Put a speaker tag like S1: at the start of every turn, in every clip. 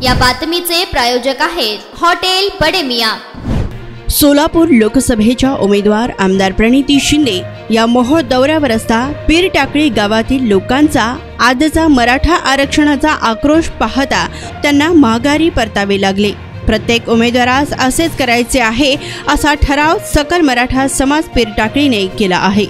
S1: या बातमीचे प्रायोजक आहेत हॉटेल बडे मियां।
S2: सोलापूर लोकसभेच्या उमेदवार आमदार प्रणिती शिंदे या मोहोळ दौऱ्यावर असता पीर टाकळी गावातील लोकांचा आजचा मराठा आरक्षणाचा आक्रोश पाहता त्यांना माघारी परतावे लागले। प्रत्येक उमेदवारास असेच करायचे आहे असा ठराव सकल मराठा समाज पीर टाकळीने केला आहे।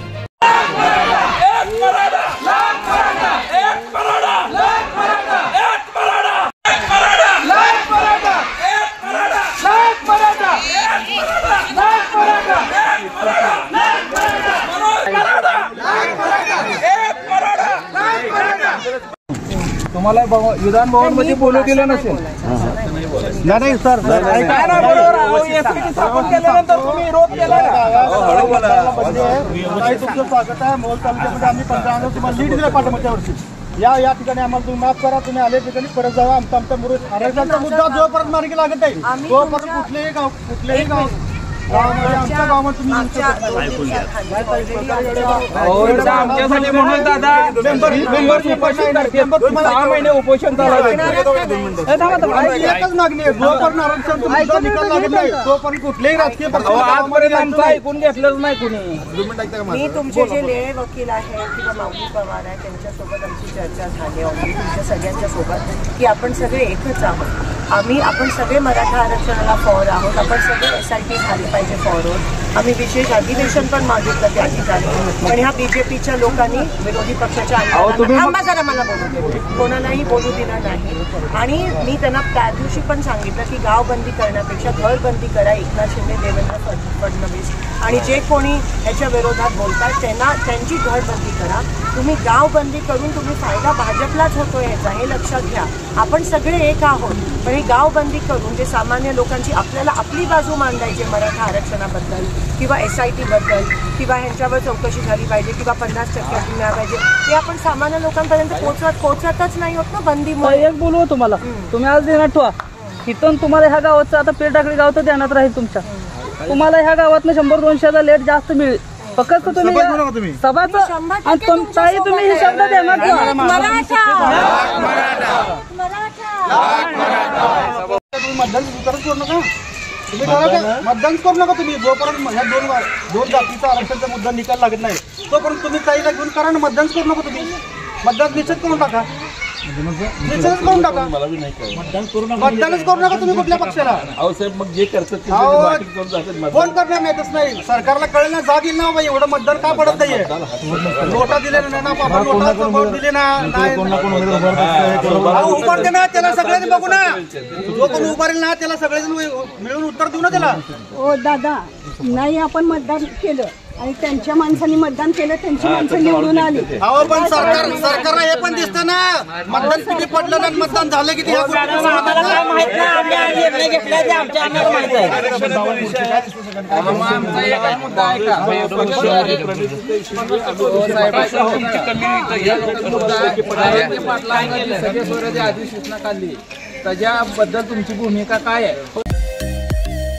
S3: तुम्हाला विधान भवन मध्ये बोलू दिलं नसेल। नाही सर, तुमचं स्वागत आहे। मोहोळ तालुक्यामध्ये आम्ही 15 तुम्हाला लीड दिला पाठवत्या वर्षी। या ठिकाणी आम्हाला तुम्ही माफ करा, तुम्ही आले ठिकाणी परत जावा। आमचा आरक्षणाचा मुद्दा जोपर्यंत मार्गी लागत आहे तोपर्यंत कुठलेही गाव आमच्या गावात तुम्ही आमच्यासाठी म्हणून दादा मेंबर 6 महिने उपोषण चालू आहे। एकच मागणी आहे, जोपर्यंत आरक्षणाचा निकाल लागत नाही तोपर्यंत कुठलेही राजकीय पक्ष आजपर्यंत आमचं ऐकून घेतलंच नाही कुणी।
S4: मी तुमचे जे लेळे वकील आहे किंवा माऊली पवार आहे त्यांच्यासोबत आमची चर्चा झाली आहे तुमच्या सगळ्यांच्या सोबत की आपण सगळे एकच आहोत। आपण सगळे मराठा आरक्षणाला फॉर आहोत। आपण सगळे SIT झाली पाहिजे फॉरवर्ड। आम्ही विशेष अधिवेशन पण मागितलं त्या ठिकाणी, पण ह्या BJPच्या लोकांनी विरोधी पक्षाच्या जरा मला बोलू दे, कोणालाही बोलू दिलं नाही। आणि मी त्यांना त्या दिवशी पण सांगितलं की गावबंदी करण्यापेक्षा घरबंदी करा। एकनाथ शिंदे, देवेंद्र फडणवीस आणि जे कोणी ह्याच्या विरोधात बोलतात त्यांची घरबंदी करा। तुम्ही गावबंदी करून तुम्ही फायदा भाजपलाच होतोय ह्याचा हे लक्षात घ्या। आपण सगळे एक आहोत, पण ही गावबंदी करून जे सामान्य लोकांची आपल्याला आपली बाजू मांडायची मराठा आरक्षणाबद्दल किंवा SIT बद्दल किंवा ह्यांच्यावर चौकशी झाली पाहिजे किंवा 50% मिळाला पाहिजे, ते आपण सामान्य लोकांपर्यंत पोहोचतच नाही होत ना बंदीमुळे।
S3: एक बोलू तुम्हाला, तुम्ही आज देणार ठेवा इथून तुम्हाला ह्या गावाचं आता पीर टाकळी गाव तर ध्यानात राहील तुमच्या। तुम्हाला ह्या गावातनं 100-200 लेट जास्त मिळेल, फक्त तुम्ही सभाचं आणि तुम्ही हे शब्द देणार मतदान करू नका तुम्ही। जोपर्यंत ह्या दोन जातीचा आरक्षणाचा मुद्दा निकाल लागत नाही तोपर्यंत तुम्ही काहीला घेऊन करा ना, मतदान करू नका तुम्ही। मतदान निश्चित करून टाका, निश्चितच करून टाका। मतदानच करू नका तुम्ही कुठल्या पक्षाला।
S5: साहेब मग जे करतात
S3: फोन करणार नाही, तसं नाही। सरकारला कळेल ना, जाग येईल ना बाई एवढं मतदान का पडत नाहीये। नोटा दिले नाही ना, नोटा दिले ना, उभारते ना त्याला सगळ्यांनी बघू ना। जो कोण उभारेल ना त्याला सगळेजण मिळून उत्तर देऊ ना त्याला।
S6: ओ दादा, नाही आपण मतदान केलं आणि त्यांच्या माणसांनी मतदान केलं, त्यांची माणसं निवडून आली।
S3: अहो पण सरकारला हे पण दिसतं ना, मतदान किती पडलं ना, मतदान झालं किती ह्या अधिसूचना काढली त्याच्याबद्दल तुमची भूमिका काय आहे?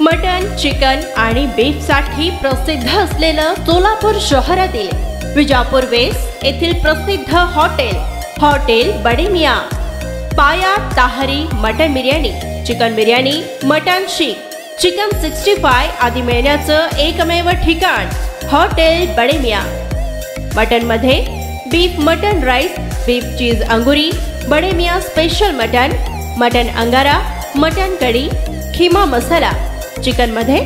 S2: मटन, चिकन आणि बीफ साठी प्रसिद्ध असलेलं सोलापूर शहरातील विजापूर वेस्ट येथील प्रसिद्ध hotel Bade Miyan. Paya tahari mutton biryani, chicken biryani, mutton seekh, chicken 65 आदी मिळण्याचं एकमेव ठिकाण हॉटेल बडे मियां। मटन मध्ये beef mutton rice, beef cheese angoori, Bade Miyan special mutton angara, mutton kadhi, keema masala. Chicken मध्ये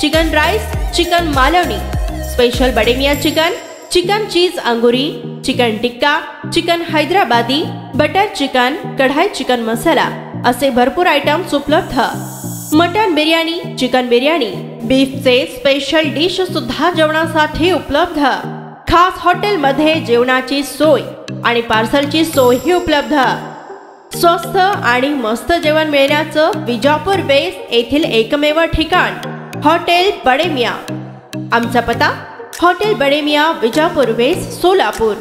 S2: chicken rice, chicken Malvani, special Bade Miyan chicken cheese angoori, chicken tikka, chicken Hyderabadi, butter chicken, kadai chicken masala असे भरपूर आयटम्स उपलब्ध। मटन बिर्याणी, चिकन बिर्याणी, बीफचे स्पेशल डिश सुद्धा जेवणासाठी उपलब्ध। खास हॉटेल मध्ये जेवणाची सोय आणि पार्सलची सोयही उपलब्ध। स्वस्त आणि मस्त जेवण मिळण्याचं विजापूर वेस्ट येथील एकमेव ठिकाण हॉटेल बडे मियां। आमचा पत्ता हॉटेल बडे मियां, विजापूर वेस्ट, सोलापूर।